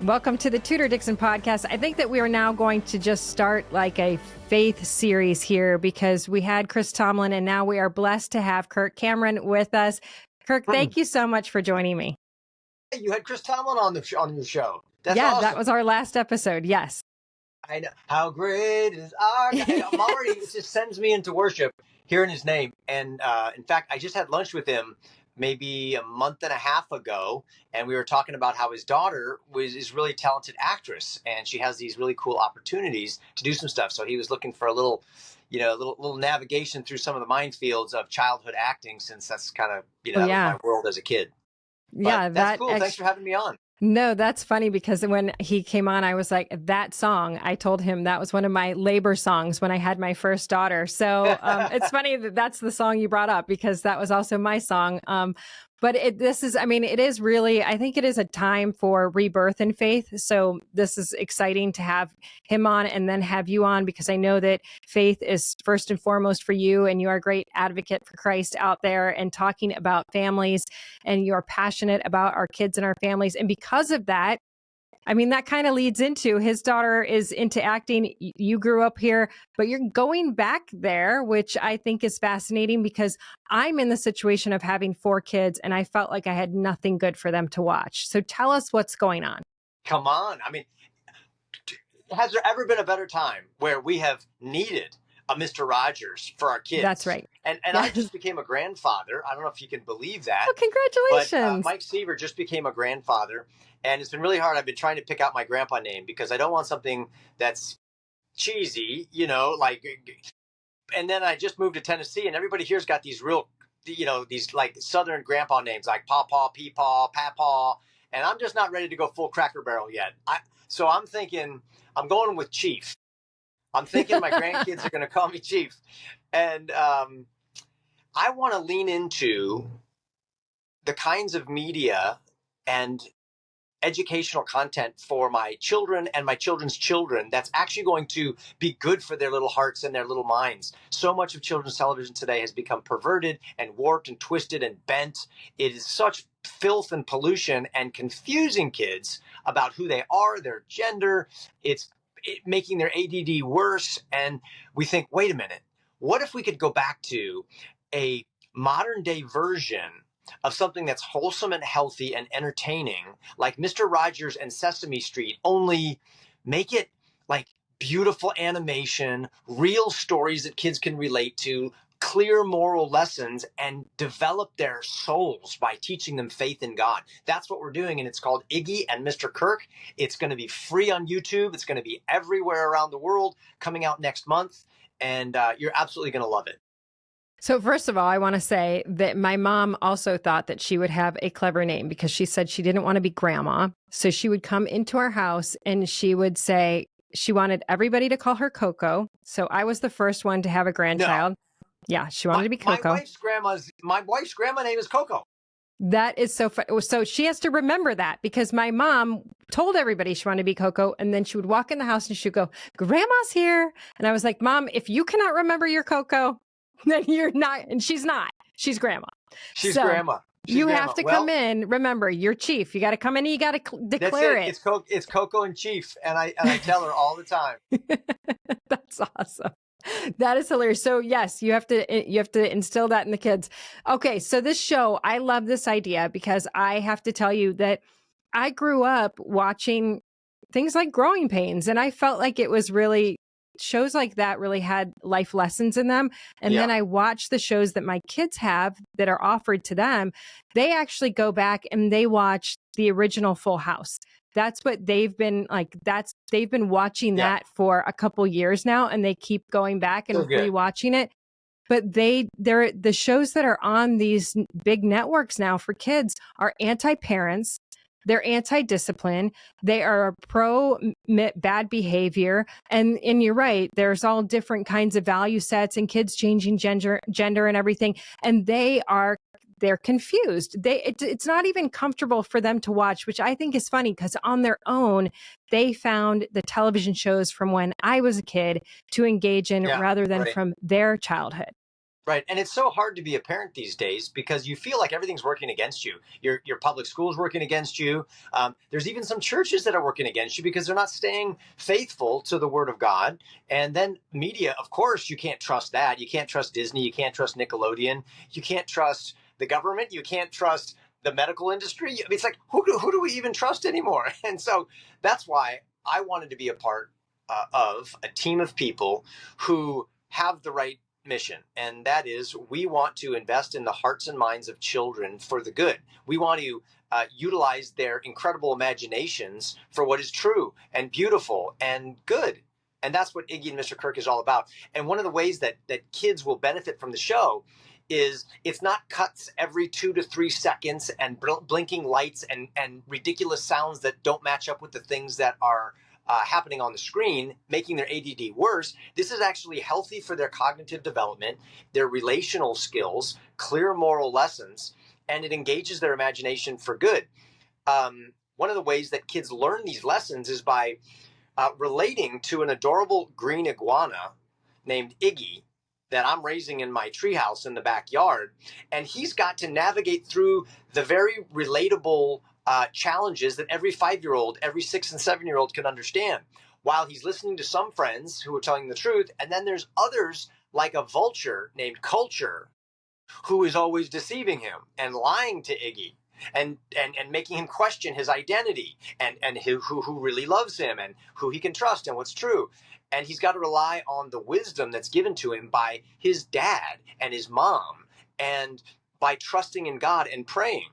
Welcome to the Tudor Dixon Podcast. I think that we are now going to just start like a faith series here because we had Chris Tomlin and now we are blessed to have Kirk Cameron with us. Kirk, thank you so much for joining me. You had Chris Tomlin on your show. That's awesome. That was our last episode. Yes. I know. How great is our God. I'm already, it just sends me into worship hearing his name. And in fact, I just had lunch with him maybe a month and a half ago, and we were talking about how his daughter is really talented actress, and she has these really cool opportunities to do some stuff. So he was looking for a little navigation through some of the minefields of childhood acting, since that's kind of that was my world as a kid. But that's cool. Thanks for having me on. No, that's funny because when he came on, I was like, that song, I told him that was one of my labor songs when I had my first daughter. So it's funny that that's the song you brought up because that was also my song. But it is really, I think it is a time for rebirth in faith. So this is exciting to have him on and then have you on because I know that faith is first and foremost for you and you are a great advocate for Christ out there and talking about families and you're passionate about our kids and our families. And because of that, I mean, that kind of leads into his daughter is into acting. You grew up here, but you're going back there, which I think is fascinating because I'm in the situation of having 4 kids and I felt like I had nothing good for them to watch. So tell us what's going on. Come on. I mean, has there ever been a better time where we have needed a Mr. Rogers for our kids? That's right. And I just became a grandfather. I don't know if you can believe that. Oh, congratulations. But Mike Seaver just became a grandfather. And it's been really hard. I've been trying to pick out my grandpa name because I don't want something that's cheesy, and then I just moved to Tennessee and everybody here's got these real, these like Southern grandpa names like Pawpaw, Peepaw, Papaw. And I'm just not ready to go full Cracker Barrel yet. So I'm thinking, I'm going with Chief. I'm thinking my grandkids are going to call me Chief. And I want to lean into the kinds of media and educational content for my children and my children's children that's actually going to be good for their little hearts and their little minds. So much of children's television today has become perverted and warped and twisted and bent. It is such filth and pollution and confusing kids about who they are, their gender. It's making their ADD worse. And we think, wait a minute, what if we could go back to a modern day version of something that's wholesome and healthy and entertaining, like Mr. Rogers and Sesame Street, only make it like beautiful animation, real stories that kids can relate to, clear moral lessons, and develop their souls by teaching them faith in God. That's what we're doing, and it's called Iggy and Mr. Kirk. It's going to be free on YouTube. It's going to be everywhere around the world, coming out next month, and you're absolutely going to love it. So first of all, I want to say that my mom also thought that she would have a clever name because she said she didn't want to be grandma. So she would come into our house and she would say she wanted everybody to call her Coco. So I was the first one to have a grandchild. No. Yeah, she wanted to be Coco. My wife's grandma name is Coco. That is so funny. So she has to remember that because my mom told everybody she wanted to be Coco. And then she would walk in the house and she'd go, Grandma's here. And I was like, Mom, if you cannot remember your Coco, then you're not, and she's not. She's grandma. She's grandma. Have to come in. Remember, you're Chief. You got to come in and you got to declare it. It's Coco and Chief, and I tell her all the time. That's awesome. That is hilarious. So yes, you have to instill that in the kids. Okay, so this show, I love this idea because I have to tell you that I grew up watching things like Growing Pains, and I felt like it was really. Shows like that really had life lessons in them. And then I watch the shows that my kids have that are offered to them. They actually go back and they watch the original Full House. That's what they've been like. They've been watching that for a couple years now, and they keep going back and rewatching it. But they're the shows that are on these big networks now for kids are anti-parents. They're anti-discipline. They are pro bad behavior. And you're right. There's all different kinds of value sets and kids changing gender and everything. And they're confused. It's not even comfortable for them to watch, which I think is funny because on their own, they found the television shows from when I was a kid to engage in rather than from their childhood. Right. And it's so hard to be a parent these days because you feel like everything's working against you. Your public school's working against you. There's even some churches that are working against you because they're not staying faithful to the word of God. And then media, of course, you can't trust that. You can't trust Disney. You can't trust Nickelodeon. You can't trust the government. You can't trust the medical industry. It's like, who do we even trust anymore? And so that's why I wanted to be a part of a team of people who have the right mission, and that is we want to invest in the hearts and minds of children for the good. We want to utilize their incredible imaginations for what is true and beautiful and good. And that's what Iggy and Mr. Kirk is all about. And one of the ways that kids will benefit from the show is it's not cuts every 2 to 3 seconds and blinking lights and ridiculous sounds that don't match up with the things that are happening on the screen, making their ADD worse. This is actually healthy for their cognitive development, their relational skills, clear moral lessons, and it engages their imagination for good. One of the ways that kids learn these lessons is by relating to an adorable green iguana named Iggy that I'm raising in my treehouse in the backyard. And he's got to navigate through the very relatable challenges that every 5-year-old, every 6 and 7-year-old can understand, while he's listening to some friends who are telling the truth. And then there's others like a vulture named Culture who is always deceiving him and lying to Iggy and making him question his identity and who really loves him and who he can trust and what's true. And he's got to rely on the wisdom that's given to him by his dad and his mom and by trusting in God and praying.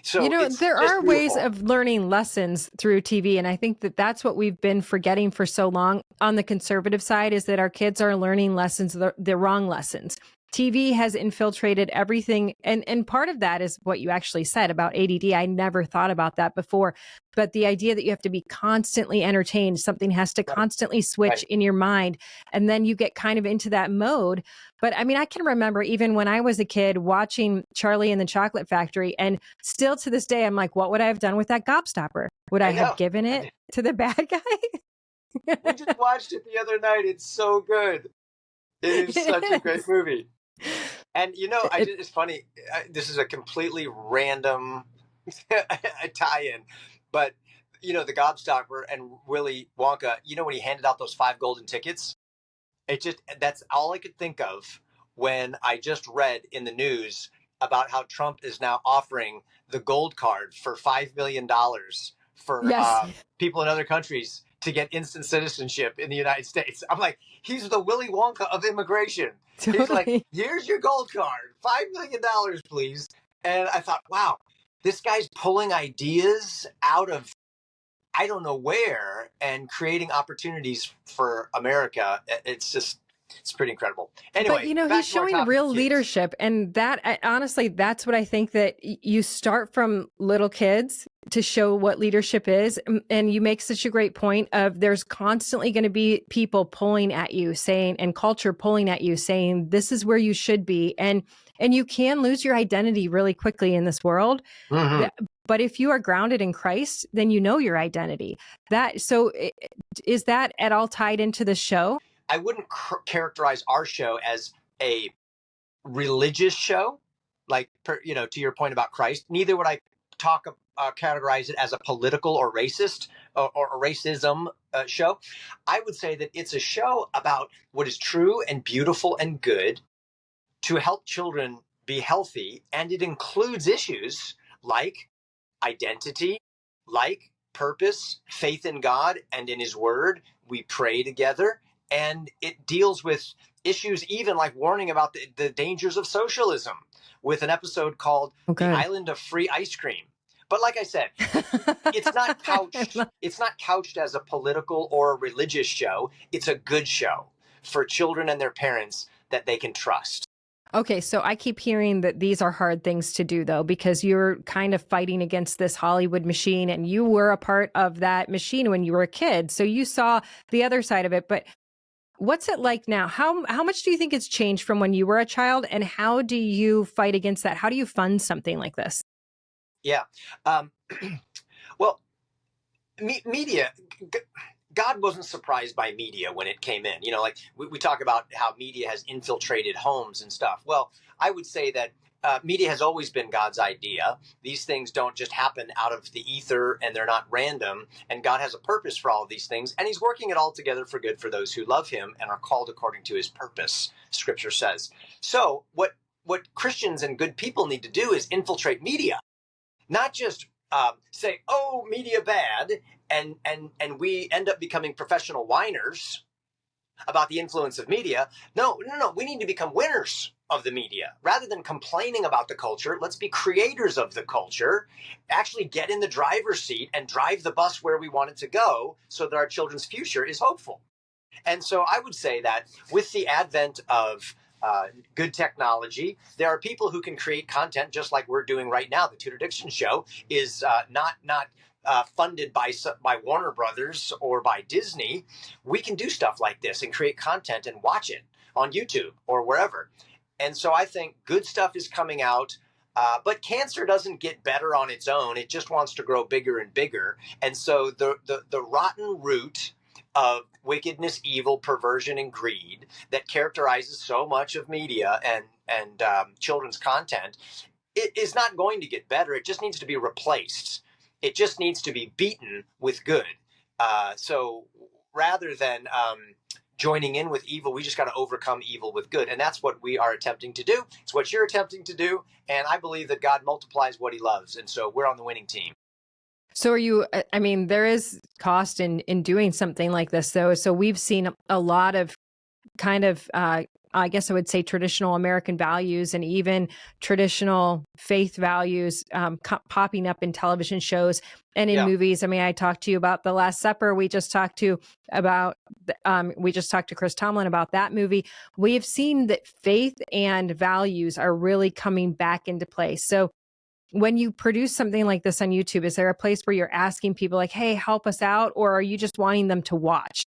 So there are ways of learning lessons through TV. And I think that that's what we've been forgetting for so long on the conservative side, is that our kids are learning lessons, the wrong lessons. TV has infiltrated everything. And part of that is what you actually said about ADD. I never thought about that before. But the idea that you have to be constantly entertained, something has to constantly switch in your mind. And then you get kind of into that mode. But I mean, I can remember even when I was a kid watching Charlie and the Chocolate Factory. And still to this day, I'm like, what would I have done with that gobstopper? Would I have given it to the bad guy? We just watched it the other night. It's so good. It is such a great movie. And it's funny. This is a completely random tie-in, but the Gobstopper and Willy Wonka. When he handed out those 5 golden tickets, that's all I could think of when I just read in the news about how Trump is now offering the gold card for $5 million for people in other countries to get instant citizenship in the United States. I'm like, he's the Willy Wonka of immigration. Totally. He's like, here's your gold card, $5 million, please. And I thought, wow, this guy's pulling ideas out of I don't know where and creating opportunities for America. It's pretty incredible. Anyway, but he's showing real leadership, and that honestly, that's what I think, that you start from little kids to show what leadership is. And you make such a great point of there's constantly going to be people pulling at you saying, and culture pulling at you saying, this is where you should be. And you can lose your identity really quickly in this world. Mm-hmm. But if you are grounded in Christ, then you know your identity. So is that at all tied into the show? I wouldn't characterize our show as a religious show, like, to your point about Christ. Neither would I categorize it as a political or racist or a racism show. I would say that it's a show about what is true and beautiful and good to help children be healthy. And it includes issues like identity, like purpose, faith in God and in his word. We pray together. And it deals with issues even like warning about the dangers of socialism with an episode called The Island of Free Ice Cream. But like I said, it's not couched as a political or a religious show. It's a good show for children and their parents that they can trust. Okay, so I keep hearing that these are hard things to do, though, because you're kind of fighting against this Hollywood machine, and you were a part of that machine when you were a kid. So you saw the other side of it. But what's it like now? How much do you think it's changed from when you were a child, and how do you fight against that? How do you fund something like this? Yeah. Well, media, God wasn't surprised by media when it came in. Like we talk about how media has infiltrated homes and stuff. Well, I would say that media has always been God's idea. These things don't just happen out of the ether, and they're not random. And God has a purpose for all of these things, and he's working it all together for good for those who love him and are called according to his purpose, Scripture says. So what Christians and good people need to do is infiltrate media, not just say, oh, media bad, and we end up becoming professional whiners about the influence of media. No. We need to become winners of the media. Rather than complaining about the culture, let's be creators of the culture, actually get in the driver's seat and drive the bus where we want it to go so that our children's future is hopeful. And so I would say that with the advent of good technology, there are people who can create content just like we're doing right now. The Tudor Dixon Show is not funded by Warner Brothers or by Disney. We can do stuff like this and create content and watch it on YouTube or wherever. And so I think good stuff is coming out, but cancer doesn't get better on its own. It just wants to grow bigger and bigger. And so the rotten root of wickedness, evil, perversion, and greed that characterizes so much of media and children's content, it is not going to get better. It just needs to be replaced. It just needs to be beaten with good. So rather than joining in with evil, we just got to overcome evil with good. And that's what we are attempting to do. It's what you're attempting to do. And I believe that God multiplies what he loves. And so we're on the winning team. So are you, I mean, there is cost in doing something like this, though. So we've seen a lot of kind of, I guess I would say traditional American values and even traditional faith values popping up in television shows and in movies. I mean, I talked to you about The Last Supper. We just talked to Chris Tomlin about that movie. We have seen that faith and values are really coming back into place. So when you produce something like this on YouTube, is there a place where you're asking people like, hey, help us out? Or are you just wanting them to watch?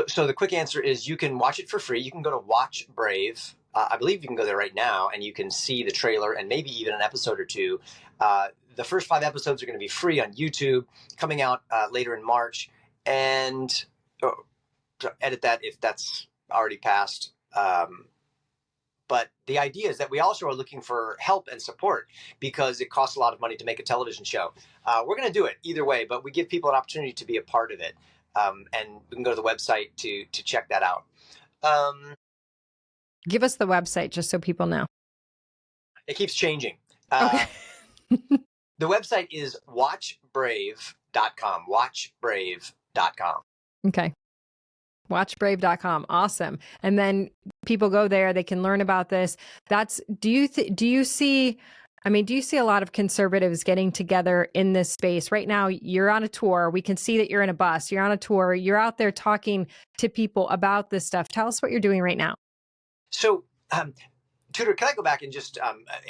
So the quick answer is you can watch it for free. You can go to Watch Brave. I believe you can go there right now and you can see the trailer and maybe even an episode or two. The first 5 episodes are going to be free on YouTube, coming out later in March. And edit that if that's already passed. But the idea is that we also are looking for help and support because it costs a lot of money to make a television show. We're going to do it either way, but we give people an opportunity to be a part of it. And we can go to the website to check that out. Give us the website just so people know. It keeps changing. Okay. The website is watchbrave.com. Watchbrave.com. Okay. Watchbrave.com. Awesome. And then people go there, they can learn about this. Do you see a lot of conservatives getting together in this space? Right now, you're on a tour. We can see that you're in a bus. You're on a tour. You're out there talking to people about this stuff. Tell us what you're doing right now. So, Tudor, can I go back and just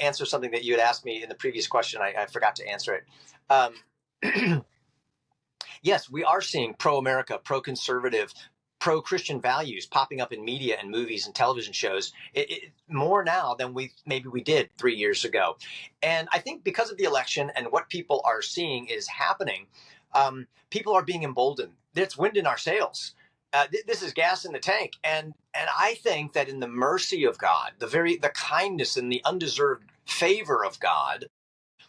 answer something that you had asked me in the previous question? I forgot to answer it. Yes, we are seeing pro-America, pro-conservative, pro-Christian values popping up in media and movies and television shows more now than we did 3 years ago. And I think because of the election and what people are seeing is happening, people are being emboldened. It's wind in our sails. This is gas in the tank. And I think that in the mercy of God, the kindness and the undeserved favor of God,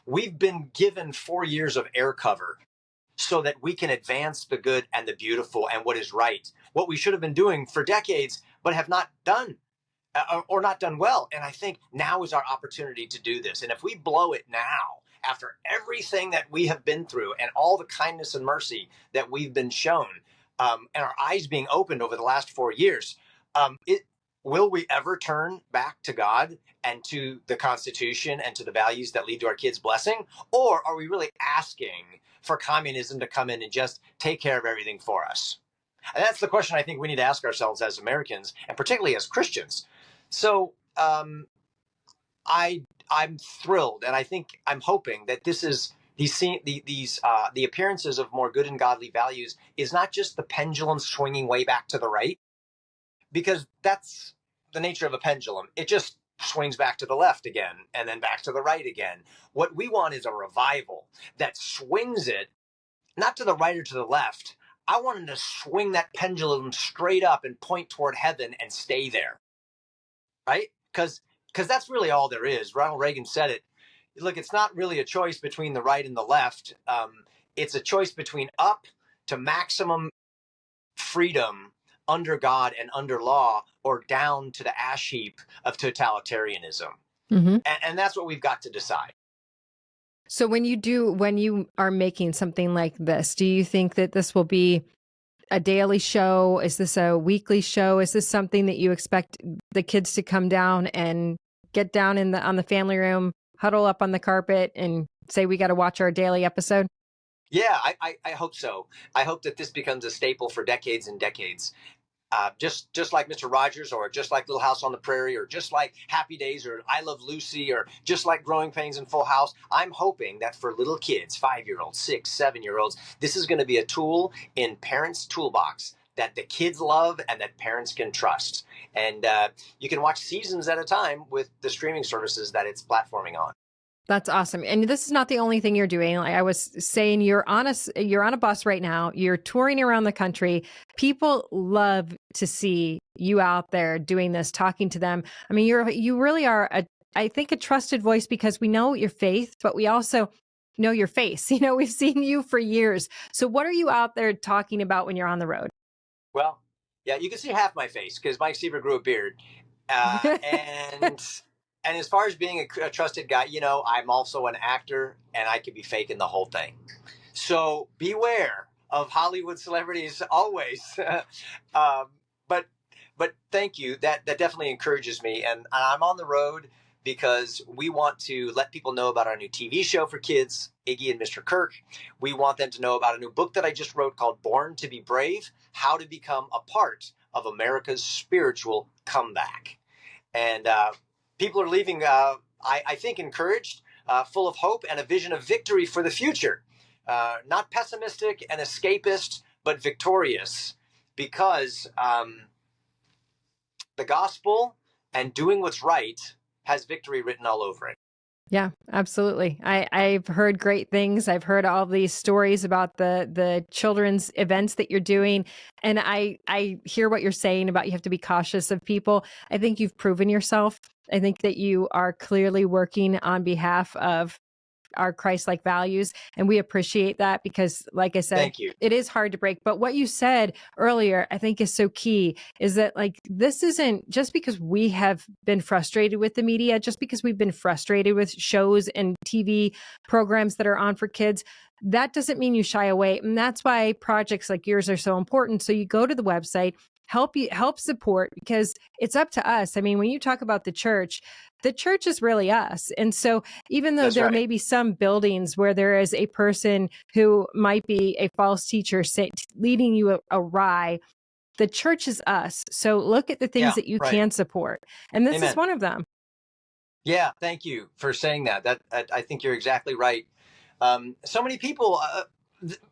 we've been given 4 years of air cover so that we can advance the good and the beautiful and what is right, what we should have been doing for decades, but have not done or not done well. And I think now is our opportunity to do this. And if we blow it now, after everything that we have been through and all the kindness and mercy that we've been shown, and our eyes being opened over the last 4 years, will we ever turn back to God and to the Constitution and to the values that lead to our kids' blessing? Or are we really asking for communism to come in and just take care of everything for us? And that's the question I think we need to ask ourselves as Americans, and particularly as Christians. So I'm thrilled, and I'm hoping that this is the appearances of more good and godly values is not just the pendulum swinging way back to the right, because that's the nature of a pendulum. It just swings back to the left again and then back to the right again. What we want is a revival that swings it not to the right or to the left. I want him to swing that pendulum straight up and point toward heaven and stay there, right? Because that's really all there is. Ronald Reagan said it. Look, it's not really a choice between the right and the left. It's a choice between up to maximum freedom under God and under law, or down to the ash heap of totalitarianism. Mm-hmm. And that's what we've got to decide. So when you are making something like this, do you think that this will be a daily show? Is this a weekly show? Is this something that you expect the kids to come down and get down on the family room, huddle up on the carpet and say, we got to watch our daily episode? Yeah, I hope so. I hope that this becomes a staple for decades and decades. Just like Mr. Rogers, or just like Little House on the Prairie, or just like Happy Days, or I Love Lucy, or just like Growing Pains and Full House. I'm hoping that for little kids, 5-year-olds, 6, 7-year-olds, this is going to be a tool in parents' toolbox that the kids love and that parents can trust. And you can watch seasons at a time with the streaming services that it's platforming on. That's awesome. And this is not the only thing you're doing. Like I was saying, you're on a bus right now. You're touring around the country. People love to see you out there doing this, talking to them. I mean, you really are I think a trusted voice, because we know your faith, but we also know your face. You know, we've seen you for years. So what are you out there talking about when you're on the road? Well, yeah, you can see half my face because Mike Seaver grew a beard. And as far as being a trusted guy, you know, I'm also an actor and I could be faking the whole thing. So beware of Hollywood celebrities always. But thank you. That definitely encourages me. And I'm on the road because we want to let people know about our new TV show for kids, Iggy and Mr. Kirk. We want them to know about a new book that I just wrote called Born to be Brave: How to Become a Part of America's Spiritual Comeback. And people are leaving, I think, encouraged, full of hope and a vision of victory for the future. Not pessimistic and escapist, but victorious, because the gospel and doing what's right has victory written all over it. Yeah, absolutely. I've heard great things. I've heard all these stories about the children's events that you're doing. And I hear what you're saying about you have to be cautious of people. I think you've proven yourself. I think that you are clearly working on behalf of our Christ-like values. And we appreciate that because, like I said, Thank you. It is hard to break. But what you said earlier, I think is so key, is that like, this isn't just because we have been frustrated with the media, just because we've been frustrated with shows and TV programs that are on for kids. That doesn't mean you shy away. And that's why projects like yours are so important. So you go to the website, help support, because it's up to us. I mean, when you talk about the church is really us. And so even though there may be some buildings where there is a person who might be a false teacher leading you awry, the church is us. So look at the things that you can support. And this is one of them. Yeah, thank you for saying that. I think you're exactly right. So many people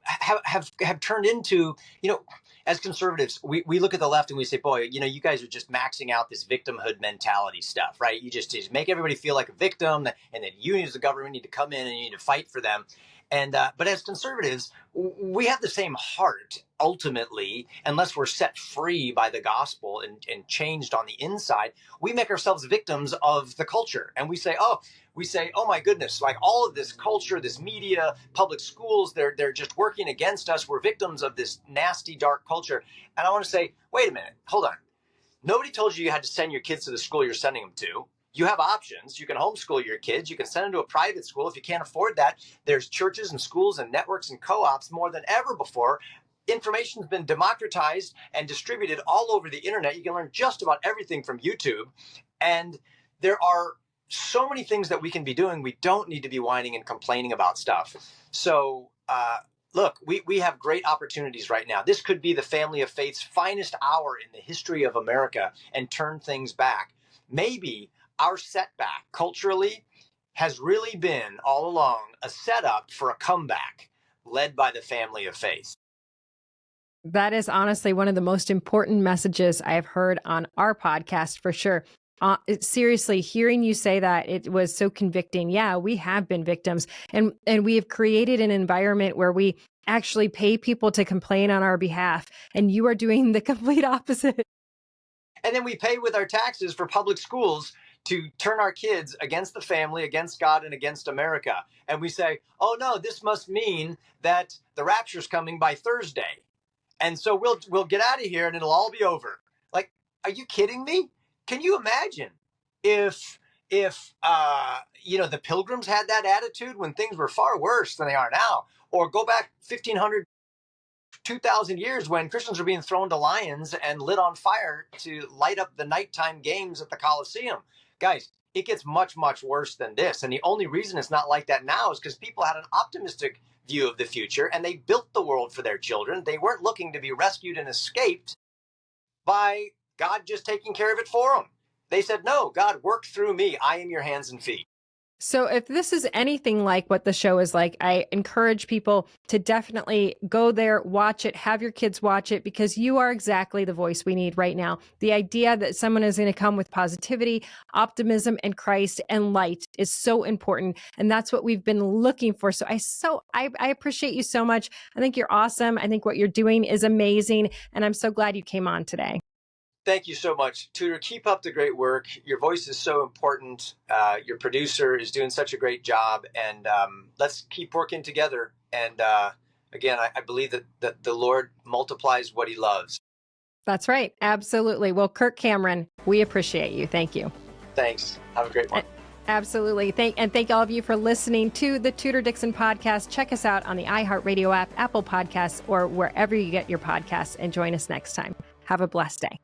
have turned into, you know, as conservatives, we look at the left and we say, boy, you know, you guys are just maxing out this victimhood mentality stuff, right? You just make everybody feel like a victim, and that you as the government need to come in and you need to fight for them. And but as conservatives, we have the same heart ultimately, unless we're set free by the gospel and changed on the inside. We make ourselves victims of the culture, and we say, oh my goodness, like all of this culture, this media, public schools, they're just working against us. We're victims of this nasty, dark culture. And I want to say, wait a minute, hold on. Nobody told you had to send your kids to the school you're sending them to. You have options. You can homeschool your kids. You can send them to a private school. If you can't afford that, there's churches and schools and networks and co-ops more than ever before. Information's been democratized and distributed all over the internet. You can learn just about everything from YouTube. And there are so many things that we can be doing. We don't need to be whining and complaining about stuff. So, look, we have great opportunities right now. This could be the family of faith's finest hour in the history of America and turn things back. Maybe our setback culturally has really been all along a setup for a comeback led by the family of faith. That is honestly one of the most important messages I have heard on our podcast for sure. Seriously, hearing you say that, it was so convicting. Yeah, we have been victims, and we have created an environment where we actually pay people to complain on our behalf, and you are doing the complete opposite. And then we pay with our taxes for public schools to turn our kids against the family, against God, and against America. And we say, oh no, this must mean that the rapture's coming by Thursday. And so we'll get out of here and it'll all be over. Like, are you kidding me? Can you imagine if the Pilgrims had that attitude when things were far worse than they are now? Or go back 1,500, 2,000 years when Christians were being thrown to lions and lit on fire to light up the nighttime games at the Colosseum. Guys, it gets much, much worse than this. And the only reason it's not like that now is because people had an optimistic view of the future and they built the world for their children. They weren't looking to be rescued and escaped by God just taking care of it for them. They said, no, God, work through me. I am your hands and feet. So if this is anything like what the show is like, I encourage people to definitely go there, watch it, have your kids watch it, because you are exactly the voice we need right now. The idea that someone is going to come with positivity, optimism, and Christ and light is so important. And that's what we've been looking for. So I appreciate you so much. I think you're awesome. I think what you're doing is amazing. And I'm so glad you came on today. Thank you so much, Tudor. Keep up the great work. Your voice is so important. Your producer is doing such a great job. And let's keep working together. And again, I believe that the Lord multiplies what he loves. That's right. Absolutely. Well, Kirk Cameron, we appreciate you. Thank you. Thanks. Have a great one. Absolutely. Thank all of you for listening to the Tudor Dixon Podcast. Check us out on the iHeartRadio app, Apple Podcasts, or wherever you get your podcasts, and join us next time. Have a blessed day.